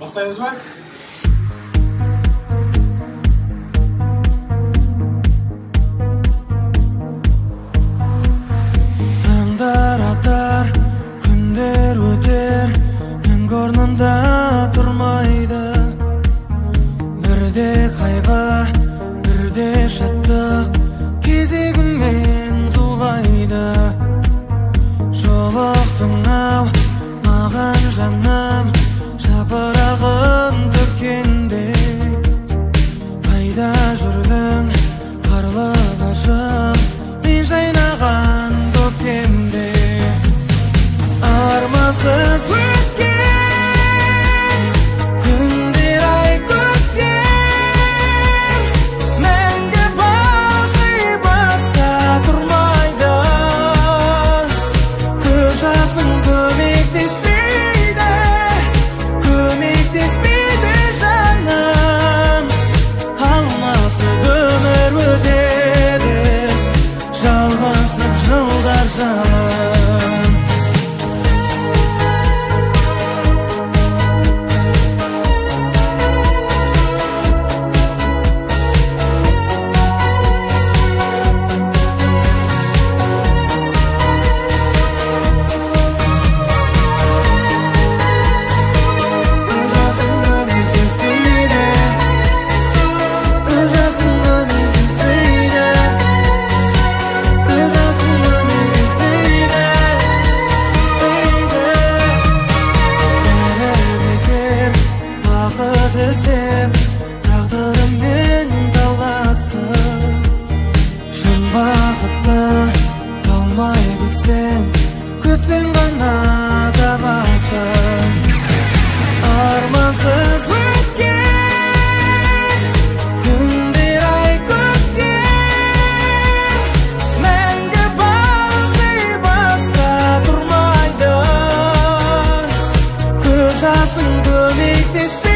Бастаймыз ба? Таңдар атар, күндер өтер, мәңгі орнында тұрмайды. Бірде қайғы, бірде шаттық, кезегімен зулайды. Жолықтың ау, маған жаным, жапырағын төккенде. Қайда жүрдің, қарлы ғашық, мен жайнаған көктемде. Армансыз өткен күндер ай көктем, мәңгі балқи баста тұрмайды. Көз жасың көмектеспейді жаным. Алмасып өмір өтеді, жалғасып жылдар жалын. Іздеп тағдырыммен таласып, шын бақытты талмай күтсең ғана табасың. Армансыз өткен күндер ай көктем, мәңгі балқи баста тұрмайды. Көз жасың көмектеспейді,